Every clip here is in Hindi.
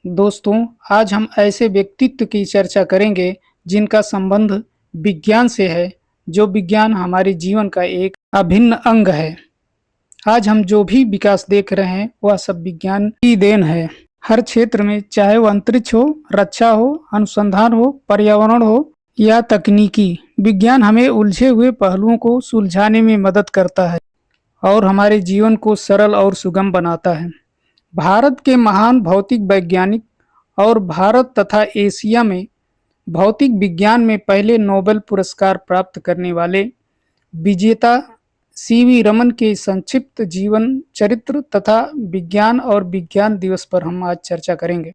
दोस्तों, आज हम ऐसे व्यक्तित्व की चर्चा करेंगे जिनका संबंध विज्ञान से है, जो विज्ञान हमारे जीवन का एक अभिन्न अंग है। आज हम जो भी विकास देख रहे हैं, वह सब विज्ञान की देन है। हर क्षेत्र में, चाहे वो अंतरिक्ष हो, रक्षा हो, अनुसंधान हो, पर्यावरण हो या तकनीकी, विज्ञान हमें उलझे हुए पहलुओं को सुलझाने में मदद करता है और हमारे जीवन को सरल और सुगम बनाता है। भारत के महान भौतिक वैज्ञानिक और भारत तथा एशिया में भौतिक विज्ञान में पहले नोबेल पुरस्कार प्राप्त करने वाले विजेता सीवी रमन के संक्षिप्त जीवन चरित्र तथा विज्ञान और विज्ञान दिवस पर हम आज चर्चा करेंगे।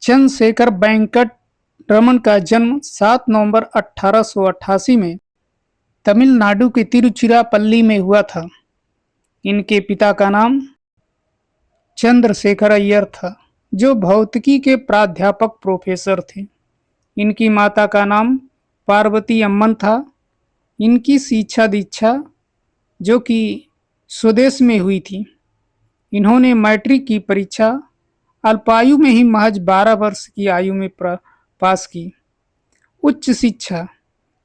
चंद्रशेखर वेंकट रमन का जन्म 7 नवंबर 1888 में तमिलनाडु के तिरुचिरापल्ली में हुआ था। इनके पिता का नाम चंद्रशेखर अय्यर था, जो भौतिकी के प्राध्यापक प्रोफेसर थे। इनकी माता का नाम पार्वती अम्मन था। इनकी शिक्षा दीक्षा जो कि स्वदेश में हुई थी। इन्होंने मैट्रिक की परीक्षा अल्पायु में ही महज 12 वर्ष की आयु में पास की। उच्च शिक्षा,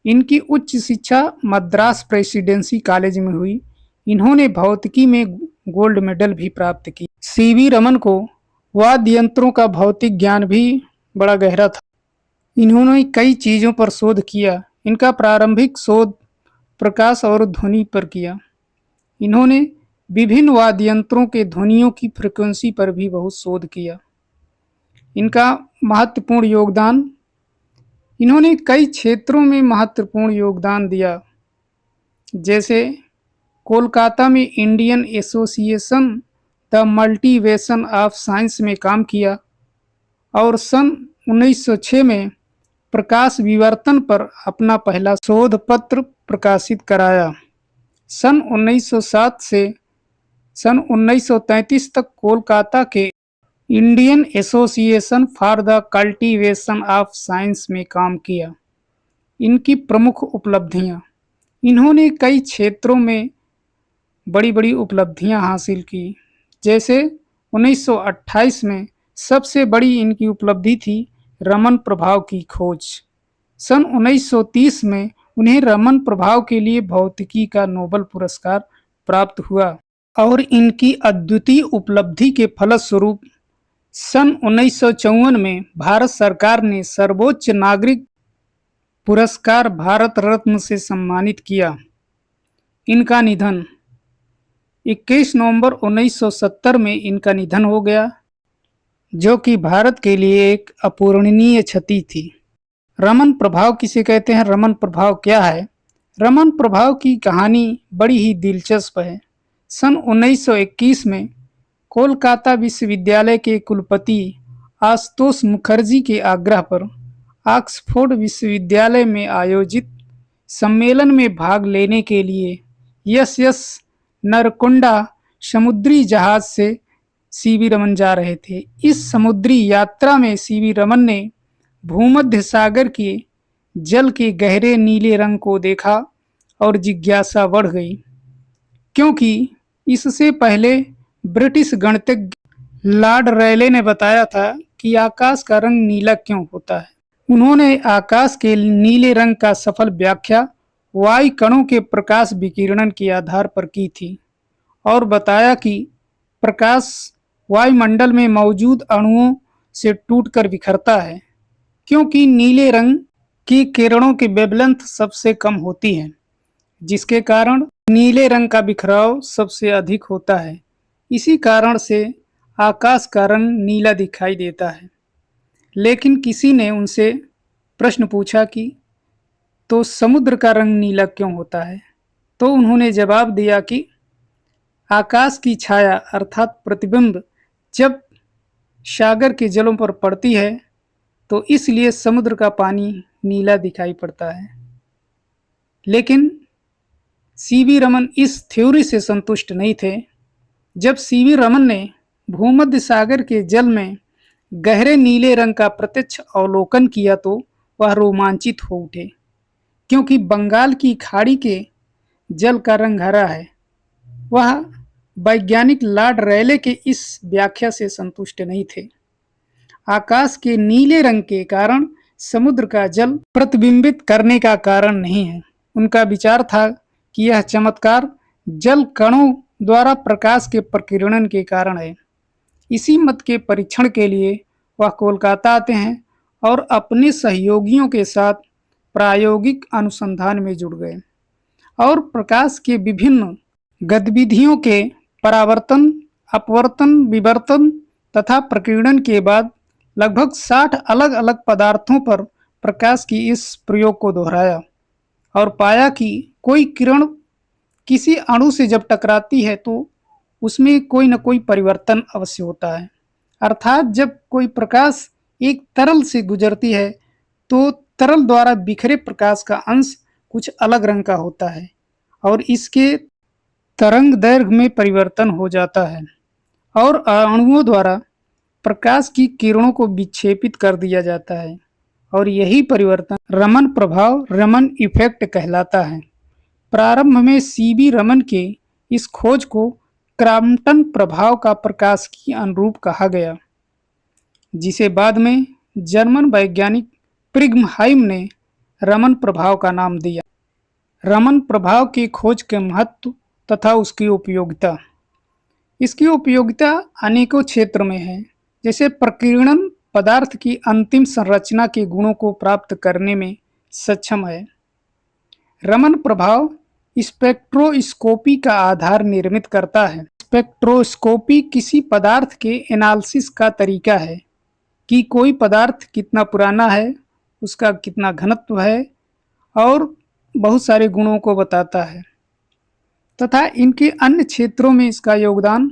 इनकी उच्च शिक्षा मद्रास प्रेसिडेंसी कॉलेज में हुई। इन्होंने भौतिकी में गोल्ड मेडल भी प्राप्त की। सीवी रमन को वाद्य यंत्रों का भौतिक ज्ञान भी बड़ा गहरा था। इन्होंने कई चीज़ों पर शोध किया। इनका प्रारंभिक शोध प्रकाश और ध्वनि पर किया। इन्होंने विभिन्न वाद्य यंत्रों के ध्वनियों की फ्रीक्वेंसी पर भी बहुत शोध किया। इनका महत्वपूर्ण योगदान, इन्होंने कई क्षेत्रों में महत्वपूर्ण योगदान दिया। जैसे कोलकाता में Indian Association the cultivation of science में काम किया और सन 1906 में प्रकाश विवर्तन पर अपना पहला शोध पत्र प्रकाशित कराया। सन 1907 से सन 1933 तक कोलकाता के Indian association for the cultivation of science में काम किया। इनकी प्रमुख उपलब्धियां, इन्होंने कई क्षेत्रों में बड़ी बड़ी उपलब्धियां हासिल की। जैसे 1928 में सबसे बड़ी इनकी उपलब्धि थी रमन प्रभाव की खोज। सन 1930 में उन्हें रमन प्रभाव के लिए भौतिकी का नोबेल पुरस्कार प्राप्त हुआ और इनकी अद्वितीय उपलब्धि के फलस्वरूप सन 1954 में भारत सरकार ने सर्वोच्च नागरिक पुरस्कार भारत रत्न से सम्मानित किया। इनका निधन 21 नवंबर 1970 में इनका निधन हो गया, जो कि भारत के लिए एक अपूरणीय क्षति थी। रमन प्रभाव किसे कहते हैं? रमन प्रभाव क्या है? रमन प्रभाव की कहानी बड़ी ही दिलचस्प है। सन 1921 में कोलकाता विश्वविद्यालय के कुलपति आशुतोष मुखर्जी के आग्रह पर ऑक्सफोर्ड विश्वविद्यालय में आयोजित सम्मेलन में भाग लेने के लिए एसएस नरकुंडा समुद्री जहाज से सीवी रमन जा रहे थे। इस समुद्री यात्रा में सीवी रमन ने भूमध्य सागर के जल के गहरे नीले रंग को देखा और जिज्ञासा बढ़ गई, क्योंकि इससे पहले ब्रिटिश गणितज्ञ लॉर्ड रेले ने बताया था कि आकाश का रंग नीला क्यों होता है। उन्होंने आकाश के नीले रंग का सफल व्याख्या वायु कणों के प्रकाश विकिरण के आधार पर की थी और बताया कि प्रकाश वायुमंडल में मौजूद अणुओं से टूटकर बिखरता है, क्योंकि नीले रंग की किरणों की वेवलेंथ सबसे कम होती है, जिसके कारण नीले रंग का बिखराव सबसे अधिक होता है। इसी कारण से आकाश का रंग नीला दिखाई देता है। लेकिन किसी ने उनसे प्रश्न पूछा कि तो समुद्र का रंग नीला क्यों होता है? तो उन्होंने जवाब दिया कि आकाश की छाया अर्थात प्रतिबिंब जब सागर के जलों पर पड़ती है, तो इसलिए समुद्र का पानी नीला दिखाई पड़ता है। लेकिन सीवी रमन इस थ्योरी से संतुष्ट नहीं थे। जब सीवी रमन ने भूमध्य सागर के जल में गहरे नीले रंग का प्रत्यक्ष अवलोकन किया, तो वह रोमांचित हो उठे, क्योंकि बंगाल की खाड़ी के जल का रंग हरा है। वह वैज्ञानिक लॉर्ड रेले के इस व्याख्या से संतुष्ट नहीं थे। आकाश के नीले रंग के कारण समुद्र का जल प्रतिबिंबित करने का कारण नहीं है। उनका विचार था कि यह चमत्कार जल कणों द्वारा प्रकाश के प्रकीर्णन के कारण है। इसी मत के परीक्षण के लिए वह कोलकाता आते हैं और अपने सहयोगियों के साथ प्रायोगिक अनुसंधान में जुड़ गए और प्रकाश के विभिन्न गतिविधियों के परावर्तन, अपवर्तन, विवर्तन तथा प्रकीर्णन के बाद लगभग 60 अलग अलग पदार्थों पर प्रकाश की इस प्रयोग को दोहराया और पाया कि कोई किरण किसी अणु से जब टकराती है तो उसमें कोई न कोई परिवर्तन अवश्य होता है। अर्थात जब कोई प्रकाश एक तरल से गुजरती है तो तरल द्वारा बिखरे प्रकाश का अंश कुछ अलग रंग का होता है और इसके तरंग दैर्घ्य में परिवर्तन हो जाता है और अणुओं द्वारा प्रकाश की किरणों को विक्षेपित कर दिया जाता है और यही परिवर्तन रमन प्रभाव, रमन इफेक्ट कहलाता है। प्रारंभ में सीवी रमन के इस खोज को क्रॉम्पटन प्रभाव का प्रकाश की अनुरूप कहा गया, जिसे बाद में जर्मन वैज्ञानिक प्रिग्महाइम ने रमन प्रभाव का नाम दिया। रमन प्रभाव की खोज के महत्व तथा उसकी उपयोगिता। इसकी उपयोगिता अनेकों क्षेत्र में है, जैसे प्रकीर्णन पदार्थ की अंतिम संरचना के गुणों को प्राप्त करने में सक्षम है। रमन प्रभाव स्पेक्ट्रोस्कोपी का आधार निर्मित करता है। स्पेक्ट्रोस्कोपी किसी पदार्थ के एनालिसिस का तरीका है कि कोई पदार्थ कितना पुराना है, उसका कितना घनत्व है और बहुत सारे गुणों को बताता है तथा इनके अन्य क्षेत्रों में इसका योगदान,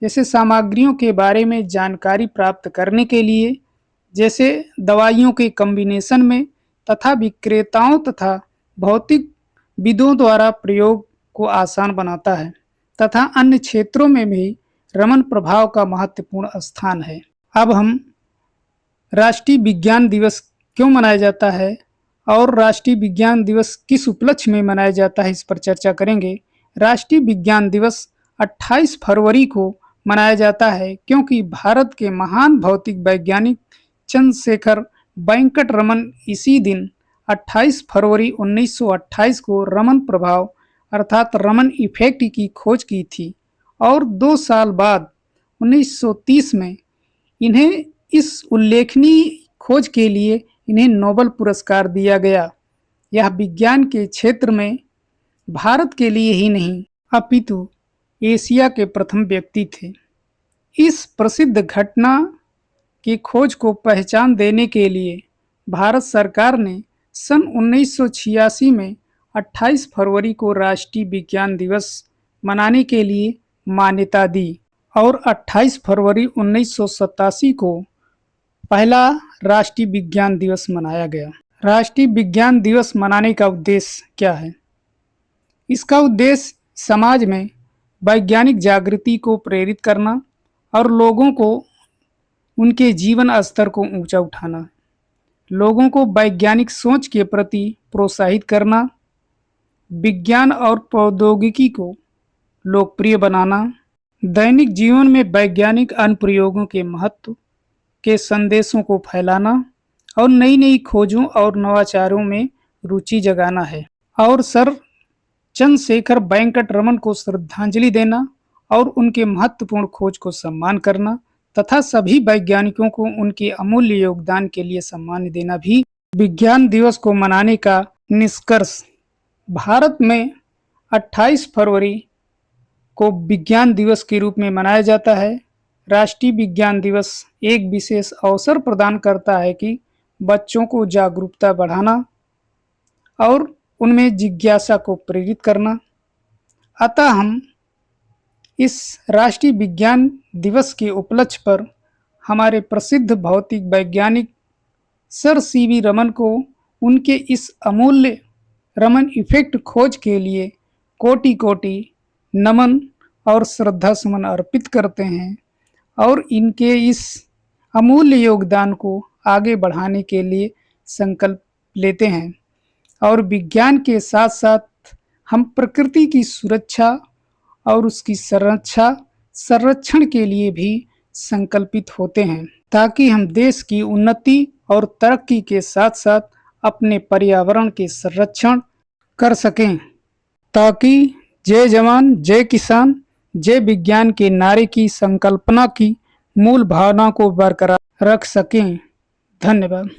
जैसे सामग्रियों के बारे में जानकारी प्राप्त करने के लिए, जैसे दवाइयों के कॉम्बिनेशन में तथा विक्रेताओं तथा भौतिक विदों द्वारा प्रयोग को आसान बनाता है तथा अन्य क्षेत्रों में भी रमन प्रभाव का महत्वपूर्ण स्थान है। अब हम राष्ट्रीय विज्ञान दिवस क्यों मनाया जाता है और राष्ट्रीय विज्ञान दिवस किस उपलक्ष्य में मनाया जाता है, इस पर चर्चा करेंगे। राष्ट्रीय विज्ञान दिवस 28 फरवरी को मनाया जाता है क्योंकि भारत के महान भौतिक वैज्ञानिक चंद्रशेखर वेंकट रमन इसी दिन 28 फरवरी 1928 को रमन प्रभाव अर्थात रमन इफेक्ट की खोज की थी और 2 साल बाद 1930 में इन्हें इस उल्लेखनीय खोज के लिए इन्हें नोबेल पुरस्कार दिया गया। यह विज्ञान के क्षेत्र में भारत के लिए ही नहीं अपितु एशिया के प्रथम व्यक्ति थे। इस प्रसिद्ध घटना की खोज को पहचान देने के लिए भारत सरकार ने सन 1986 में 28 फरवरी को राष्ट्रीय विज्ञान दिवस मनाने के लिए मान्यता दी और 28 फरवरी 1987 को पहला राष्ट्रीय विज्ञान दिवस मनाया गया। राष्ट्रीय विज्ञान दिवस मनाने का उद्देश्य क्या है? इसका उद्देश्य समाज में वैज्ञानिक जागृति को प्रेरित करना और लोगों को उनके जीवन स्तर को ऊंचा उठाना, लोगों को वैज्ञानिक सोच के प्रति प्रोत्साहित करना, विज्ञान और प्रौद्योगिकी को लोकप्रिय बनाना, दैनिक जीवन में वैज्ञानिक अनुप्रयोगों के महत्व के संदेशों को फैलाना और नई नई खोजों और नवाचारों में रुचि जगाना है और सर चंद्रशेखर वेंकट रमन को श्रद्धांजलि देना और उनके महत्वपूर्ण खोज को सम्मान करना तथा सभी वैज्ञानिकों को उनके अमूल्य योगदान के लिए सम्मान देना भी विज्ञान दिवस को मनाने का निष्कर्ष। भारत में 28 फरवरी को विज्ञान दिवस के रूप में मनाया जाता है। राष्ट्रीय विज्ञान दिवस एक विशेष अवसर प्रदान करता है कि बच्चों को जागरूकता बढ़ाना और उनमें जिज्ञासा को प्रेरित करना। अतः हम इस राष्ट्रीय विज्ञान दिवस के उपलक्ष्य पर हमारे प्रसिद्ध भौतिक वैज्ञानिक सर सीवी रमन को उनके इस अमूल्य रमन इफेक्ट खोज के लिए कोटि कोटि नमन और श्रद्धा सुमन अर्पित करते हैं और इनके इस अमूल्य योगदान को आगे बढ़ाने के लिए संकल्प लेते हैं और विज्ञान के साथ साथ हम प्रकृति की सुरक्षा और उसकी संरक्षण के लिए भी संकल्पित होते हैं। ताकि हम देश की उन्नति और तरक्की के साथ साथ अपने पर्यावरण के संरक्षण कर सकें, ताकि जय जवान जय किसान जय विज्ञान के नारे की संकल्पना की मूल भावना को बरकरार रख सकें। धन्यवाद।